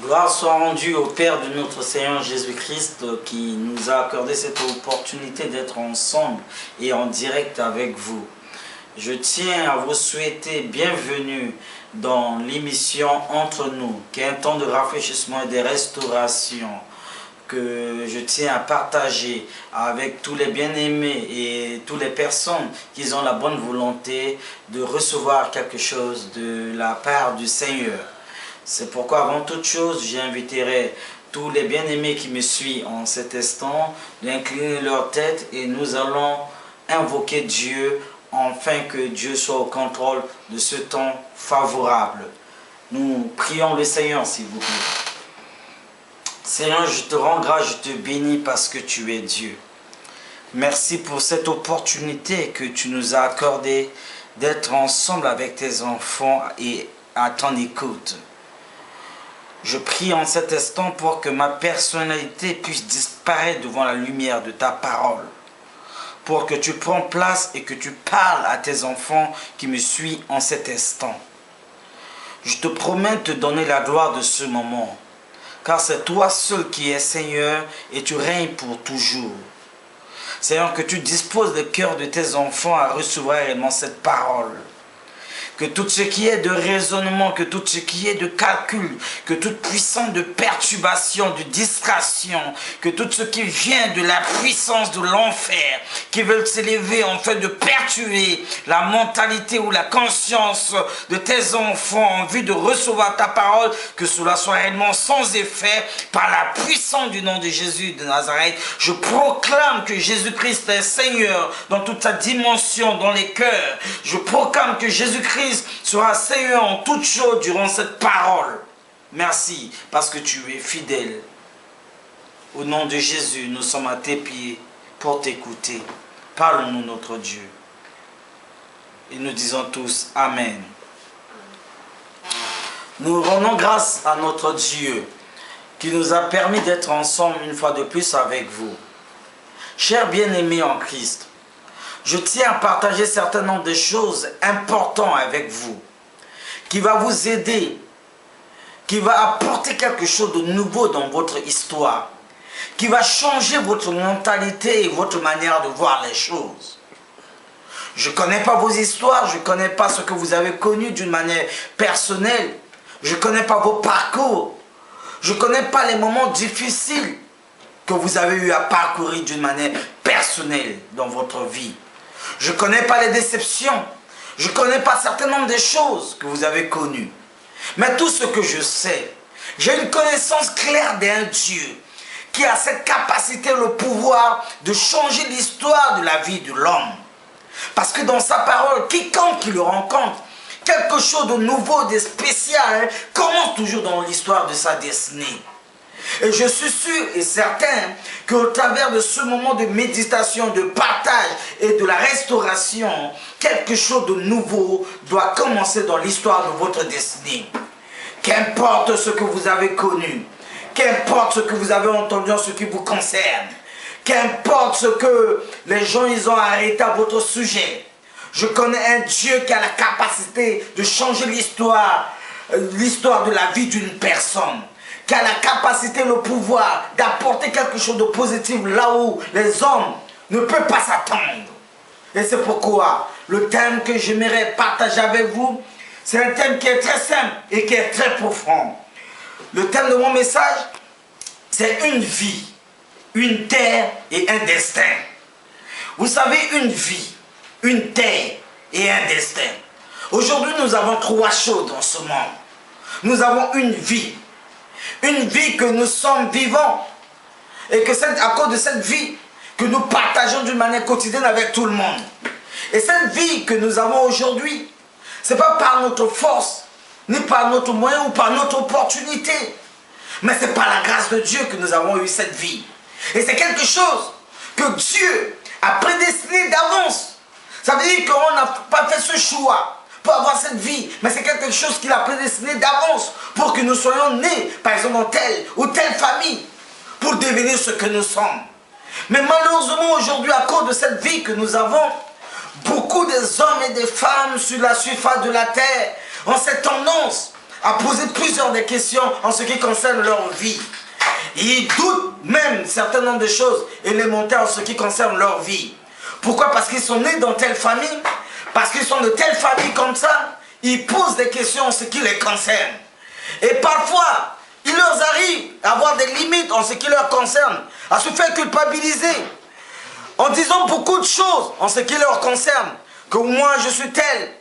Gloire soit rendue au Père de notre Seigneur Jésus-Christ qui nous a accordé cette opportunité d'être ensemble et en direct avec vous. Je tiens à vous souhaiter bienvenue dans l'émission Entre nous, qui est un temps de rafraîchissement et de restauration que je tiens à partager avec tous les bien-aimés et toutes les personnes qui ont la bonne volonté de recevoir quelque chose de la part du Seigneur. C'est pourquoi, avant toute chose, j'inviterai tous les bien-aimés qui me suivent en cet instant d'incliner leur tête et nous allons invoquer Dieu afin que Dieu soit au contrôle de ce temps favorable. Nous prions le Seigneur, s'il vous plaît. Seigneur, je te rends grâce, je te bénis parce que tu es Dieu. Merci pour cette opportunité que tu nous as accordée d'être ensemble avec tes enfants et à ton écoute. Je prie en cet instant pour que ma personnalité puisse disparaître devant la lumière de ta parole. Pour que tu prends place et que tu parles à tes enfants qui me suivent en cet instant. Je te promets de te donner la gloire de ce moment. Car c'est toi seul qui es Seigneur et tu règnes pour toujours. Seigneur, que tu disposes le cœur de tes enfants à recevoir réellement cette parole. Que tout ce qui est de raisonnement, que tout ce qui est de calcul, que toute puissance de perturbation, de distraction, que tout ce qui vient de la puissance de l'enfer, qui veulent s'élever en fait de perturber la mentalité ou la conscience de tes enfants en vue de recevoir ta parole, que cela soit réellement sans effet par la puissance du nom de Jésus de Nazareth. Je proclame que Jésus-Christ est Seigneur dans toute sa dimension, dans les cœurs. Je proclame que Jésus-Christ sera Seigneur en toutes choses durant cette parole. Merci parce que tu es fidèle. Au nom de Jésus, nous sommes à tes pieds pour t'écouter. Parle-nous, notre Dieu. Et nous disons tous Amen. Nous rendons grâce à notre Dieu qui nous a permis d'être ensemble une fois de plus avec vous. Chers bien-aimés en Christ, je tiens à partager un certain nombre de choses importantes avec vous, qui va vous aider, qui va apporter quelque chose de nouveau dans votre histoire, qui va changer votre mentalité et votre manière de voir les choses. Je ne connais pas vos histoires, je ne connais pas ce que vous avez connu d'une manière personnelle, je ne connais pas vos parcours, je ne connais pas les moments difficiles que vous avez eu à parcourir d'une manière personnelle dans votre vie. Je ne connais pas les déceptions. Je ne connais pas un certain nombre de choses que vous avez connues. Mais tout ce que je sais, j'ai une connaissance claire d'un Dieu qui a cette capacité, le pouvoir de changer l'histoire de la vie de l'homme. Parce que dans sa parole, quiconque qui le rencontre, quelque chose de nouveau, de spécial, commence toujours dans l'histoire de sa destinée. Et je suis sûr et certain qu'au travers de ce moment de méditation, de partage et de la restauration, quelque chose de nouveau doit commencer dans l'histoire de votre destinée. Qu'importe ce que vous avez connu, qu'importe ce que vous avez entendu en ce qui vous concerne, qu'importe ce que les gens ils ont arrêté à votre sujet, je connais un Dieu qui a la capacité de changer l'histoire de la vie d'une personne. Qui a la capacité, le pouvoir d'apporter quelque chose de positif là où les hommes ne peuvent pas s'attendre. Et c'est pourquoi le thème que j'aimerais partager avec vous, c'est un thème qui est très simple et qui est très profond. Le thème de mon message, c'est une vie, une terre et un destin. Vous savez, une vie, une terre et un destin. Aujourd'hui, nous avons trois choses dans ce monde. Nous avons une vie que nous sommes vivants et que c'est à cause de cette vie que nous partageons d'une manière quotidienne avec tout le monde. Et cette vie que nous avons aujourd'hui, ce n'est pas par notre force, ni par notre moyen ou par notre opportunité, mais c'est par la grâce de Dieu que nous avons eu cette vie. Et c'est quelque chose que Dieu a prédestiné d'avance. Ça veut dire qu'on n'a pas fait ce choix pour avoir cette vie, mais c'est quelque chose qu'il a prédestiné d'avance pour que nous soyons nés, par exemple, dans telle ou telle famille, pour devenir ce que nous sommes. Mais malheureusement, aujourd'hui, à cause de cette vie que nous avons, beaucoup des hommes et des femmes sur la surface de la terre ont cette tendance à poser plusieurs des questions en ce qui concerne leur vie. Ils doutent même un certain nombre de choses élémentaires en ce qui concerne leur vie. Pourquoi? Parce qu'ils sont nés dans telle famille, parce qu'ils sont de telle famille comme ça. Ils posent des questions en ce qui les concerne. Et parfois, il leur arrive à avoir des limites en ce qui leur concerne, à se faire culpabiliser, en disant beaucoup de choses en ce qui leur concerne, que moi je suis tel.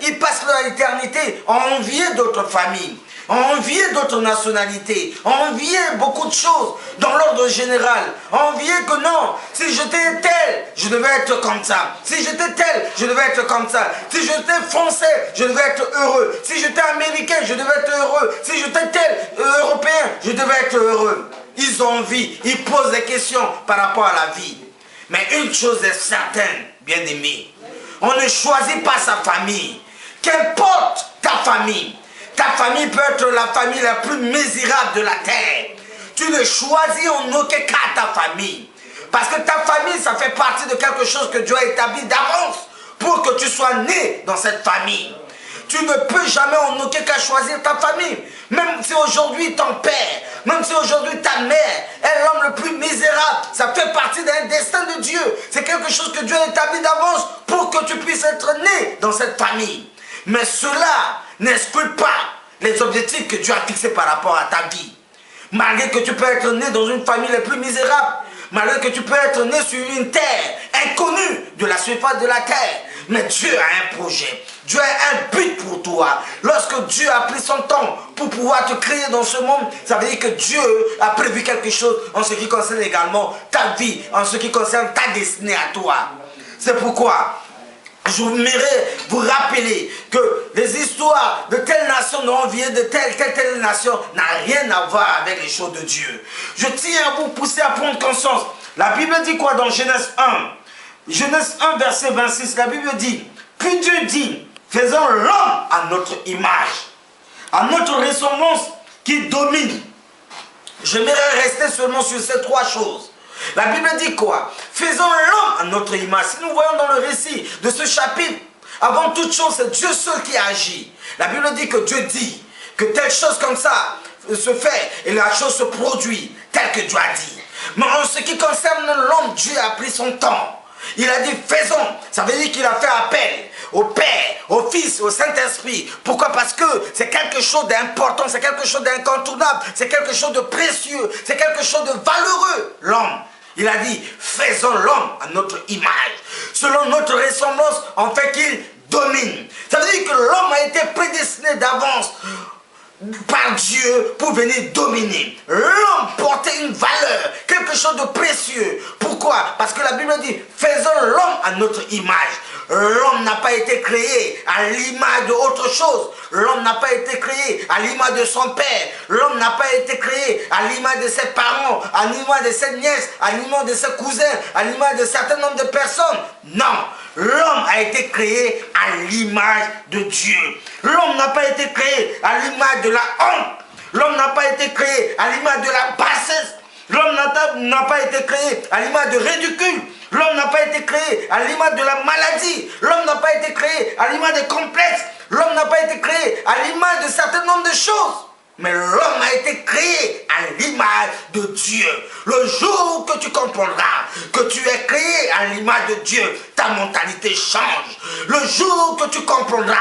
Ils passent leur éternité à envier d'autres familles, à envier d'autres nationalités, à envier beaucoup de choses dans l'ordre général, à envier que non, si j'étais tel, je devais être comme ça. Si j'étais tel, je devais être comme ça. Si j'étais français, je devais être heureux. Si j'étais américain, je devais être heureux. Si j'étais tel, européen, je devais être heureux. Ils ont envie, ils posent des questions par rapport à la vie. Mais une chose est certaine, bien-aimé, on ne choisit pas sa famille. Qu'importe ta famille peut être la famille la plus misérable de la terre. Tu ne choisis en aucun cas ta famille. Parce que ta famille, ça fait partie de quelque chose que Dieu a établi d'avance pour que tu sois né dans cette famille. Tu ne peux jamais en aucun cas choisir ta famille. Même si aujourd'hui ton père, même si aujourd'hui ta mère est l'homme le plus misérable, ça fait partie d'un destin de Dieu. C'est quelque chose que Dieu a établi d'avance pour que tu puisses être né dans cette famille. Mais cela n'exclut pas les objectifs que Dieu a fixés par rapport à ta vie. Malgré que tu peux être né dans une famille la plus misérable, malgré que tu peux être né sur une terre inconnue de la surface de la terre, mais Dieu a un projet. Dieu a un but pour toi. Lorsque Dieu a pris son temps pour pouvoir te créer dans ce monde, ça veut dire que Dieu a prévu quelque chose en ce qui concerne également ta vie, en ce qui concerne ta destinée à toi. C'est pourquoi je voudrais vous rappeler que les histoires de telle nation n'ont envié de telle nation n'a rien à voir avec les choses de Dieu. Je tiens à vous pousser à prendre conscience. La Bible dit quoi dans Genèse 1? Genèse 1 verset 26, la Bible dit, puis Dieu dit, faisons l'homme à notre image, à notre ressemblance qui domine. J'aimerais rester seulement sur ces trois choses. La Bible dit quoi? Faisons l'homme à notre image. Si nous voyons dans le récit de ce chapitre, avant toute chose, c'est Dieu seul qui agit. La Bible dit que Dieu dit que telle chose comme ça se fait et la chose se produit telle que Dieu a dit. Mais en ce qui concerne l'homme, Dieu a pris son temps. Il a dit faisons. Ça veut dire qu'il a fait appel au Père, au Fils, au Saint-Esprit. Pourquoi? Parce que c'est quelque chose d'important, c'est quelque chose d'incontournable, c'est quelque chose de précieux, c'est quelque chose de valeureux, l'homme. Il a dit faisons l'homme à notre image, selon notre ressemblance, en fait qu'il domine. Ça veut dire que l'homme a été prédestiné d'avance par Dieu pour venir dominer. L'homme portait une valeur, quelque chose de précieux. Pourquoi? Parce que la Bible dit faisons l'homme à notre image. L'homme n'a pas été créé à l'image de autre chose. L'homme n'a pas été créé à l'image de son père. L'homme n'a pas été créé à l'image de ses parents, à l'image de ses nièces, à l'image de ses cousins, à l'image de certain nombre de personnes. Non. L'homme a été créé à l'image de Dieu. L'homme n'a pas été créé à l'image de la honte. L'homme n'a pas été créé à l'image de la bassesse. L'homme n'a pas été créé à l'image de ridicule. L'homme n'a pas été créé à l'image de la maladie. L'homme n'a pas été créé à l'image des complexes. L'homme n'a pas été créé à l'image de certain nombre de choses. Mais l'homme a été créé à l'image de Dieu. Le jour que tu comprendras que tu es créé à l'image de Dieu, ta mentalité change. Le jour que tu comprendras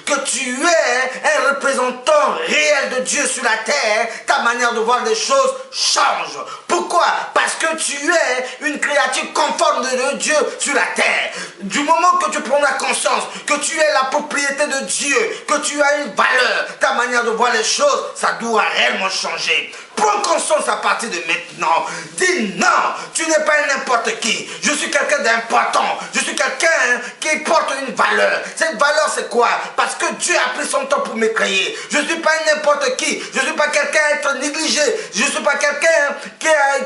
que tu es un représentant réel de Dieu sur la terre, ta manière de voir les choses change. Pourquoi? Parce que tu es une créature conforme de Dieu sur la terre. Du moment que tu prendras conscience que tu es la propriété de Dieu, que tu as une valeur, ta manière de voir les choses, ça doit réellement changer. Prends conscience à partir de maintenant. Dis non, tu n'es pas n'importe qui. Je suis quelqu'un d'important. Je suis quelqu'un qui porte une valeur. Cette valeur, c'est quoi? Parce que Dieu a pris son temps pour me créer. Je ne suis pas n'importe qui. Je ne suis pas quelqu'un à être négligé. Je ne suis pas quelqu'un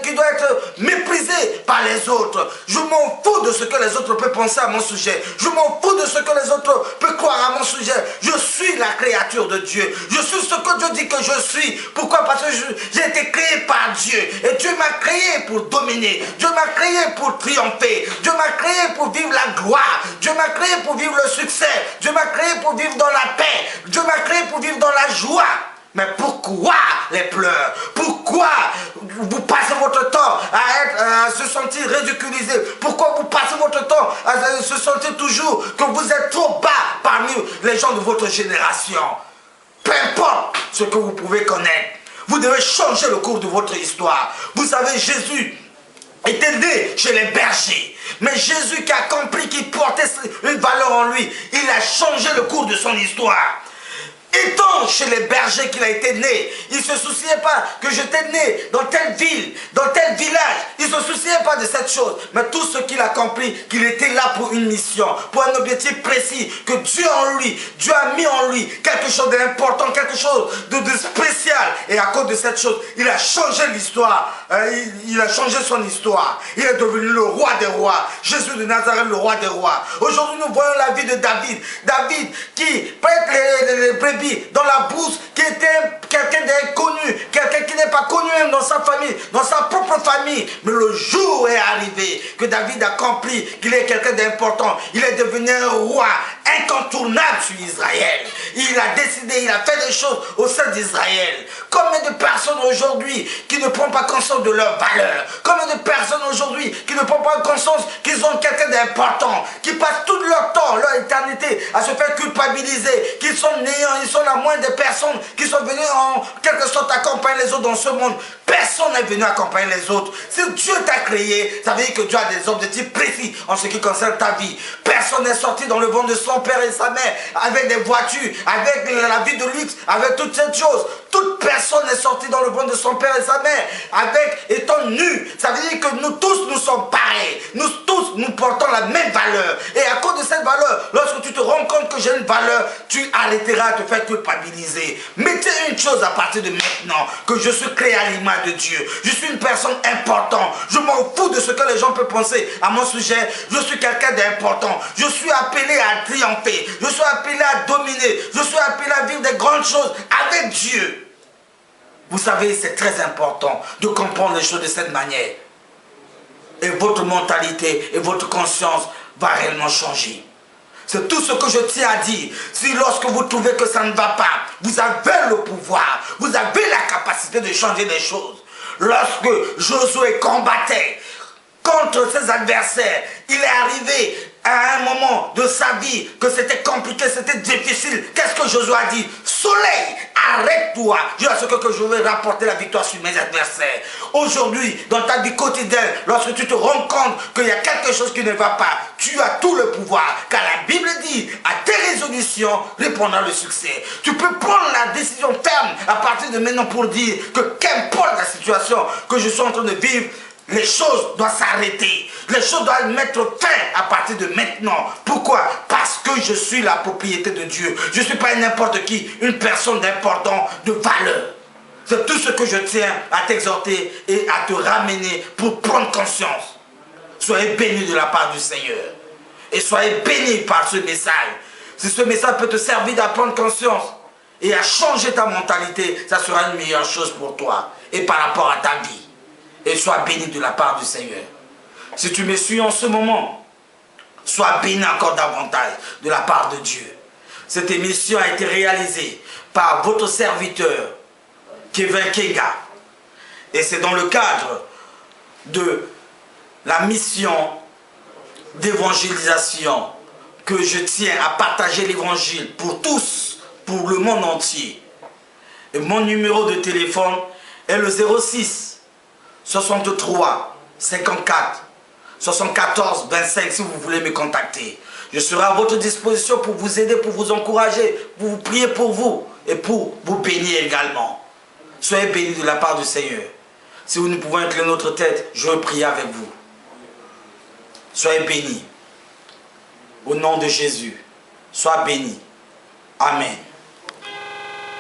qui doit être méprisé par les autres. Je m'en fous de ce que les autres peuvent penser à mon sujet. Je m'en fous de ce que les autres peuvent croire à mon sujet. Je suis la créature de Dieu. Je suis ce que Dieu dit que je suis. Pourquoi? Parce que j'ai J'ai été créé par Dieu. Et Dieu m'a créé pour dominer. Dieu m'a créé pour triompher. Dieu m'a créé pour vivre la gloire. Dieu m'a créé pour vivre le succès. Dieu m'a créé pour vivre dans la paix. Dieu m'a créé pour vivre dans la joie. Mais pourquoi les pleurs? Pourquoi vous passez votre temps à se sentir ridiculisé? Pourquoi vous passez votre temps à se sentir toujours que vous êtes trop bas parmi les gens de votre génération? Peu importe ce que vous pouvez connaître, vous devez changer le cours de votre histoire. Vous savez, Jésus était né chez les bergers. Mais Jésus qui a compris qu'il portait une valeur en lui, il a changé le cours de son histoire. Étant chez les bergers qu'il a été né, il ne se souciait pas que j'étais né dans telle ville, dans tel village. Il ne se souciait pas de cette chose. Mais tout ce qu'il a compris, qu'il était là pour une mission, pour un objectif précis, que Dieu en lui, Dieu a mis en lui quelque chose d'important, quelque chose de spécial. Et à cause de cette chose, il a changé l'histoire. Il a changé son histoire. Il est devenu le roi des rois. Jésus de Nazareth, le roi des rois. Aujourd'hui, nous voyons la vie de David. David qui prête les brebis dans la bourse, qui était quelqu'un d'inconnu, quelqu'un qui n'est pas connu même dans sa famille, dans sa propre famille. Mais le jour est arrivé que David a compris qu'il est quelqu'un d'important. Il est devenu un roi incontournable sur Israël. Il a décidé, il a fait des choses au sein d'Israël. Combien de personnes aujourd'hui qui ne prennent pas conscience de leur valeur? Combien de personnes aujourd'hui qui ne prennent pas conscience qu'ils ont quelqu'un d'important, qui passent tout leur temps, leur éternité à se faire culpabiliser, qu'ils sont néants, ils sont la moindre des personnes qui sont venues en quelque sorte accompagner les autres dans ce monde. Personne n'est venu accompagner les autres. Si Dieu t'a créé, ça veut dire que Dieu a des objectifs précis en ce qui concerne ta vie. Personne n'est sorti dans le ventre de son père et sa mère avec des voitures, avec la vie de luxe, avec toutes ces choses. Toute personne n'est sortie dans le ventre de son père et sa mère avec étant nu. Ça veut dire que nous tous, nous sommes pareils. Nous tous, nous portons la même valeur. Et à cause de cette valeur, lorsque tu te rends compte que j'ai une valeur, tu arrêteras de te faire culpabiliser. Mettez une chose à partir de maintenant, que je suis créé à l'image de Dieu. Je suis une personne importante. Je m'en fous de ce que les gens peuvent penser à mon sujet. Je suis quelqu'un d'important. Je suis appelé à triompher. Je suis appelé à dominer. Je suis appelé à vivre des grandes choses avec Dieu. Vous savez, c'est très important de comprendre les choses de cette manière. Et votre mentalité et votre conscience va réellement changer. C'est tout ce que je tiens à dire. Si lorsque vous trouvez que ça ne va pas, vous avez le pouvoir, vous avez la capacité de changer les choses. Lorsque Josué combattait contre ses adversaires, il est arrivé à un moment de sa vie que c'était compliqué, c'était difficile. Qu'est-ce que Josué a dit? Soleil, arrête-toi. Je sais que je vais rapporter la victoire sur mes adversaires. Aujourd'hui, dans ta vie quotidienne, lorsque tu te rends compte qu'il y a quelque chose qui ne va pas, tu as tout le pouvoir. Car la Bible dit, à tes résolutions répondra le succès. Tu peux prendre la décision ferme à partir de maintenant pour dire que qu'importe la situation que je suis en train de vivre, les choses doivent s'arrêter. Les choses doivent mettre fin à partir de maintenant. Pourquoi? Parce que je suis la propriété de Dieu. Je ne suis pas n'importe qui, une personne d'important, de valeur. C'est tout ce que je tiens à t'exhorter et à te ramener pour prendre conscience. Soyez bénis de la part du Seigneur. Et soyez bénis par ce message. Si ce message peut te servir à prendre conscience et à changer ta mentalité, ça sera une meilleure chose pour toi et par rapport à ta vie. Et sois béni de la part du Seigneur. Si tu me suis en ce moment, sois béni encore davantage de la part de Dieu. Cette émission a été réalisée par votre serviteur, Kevin Kenga. Et c'est dans le cadre de la mission d'évangélisation que je tiens à partager l'évangile pour tous, pour le monde entier. Et mon numéro de téléphone est le 06 63 54 74 25 si vous voulez me contacter. Je serai à votre disposition pour vous aider, pour vous encourager, pour vous prier pour vous et pour vous bénir également. Soyez bénis de la part du Seigneur. Si vous ne pouvez incliner notre tête, je vais prier avec vous. Soyez bénis. Au nom de Jésus, sois bénis. Amen.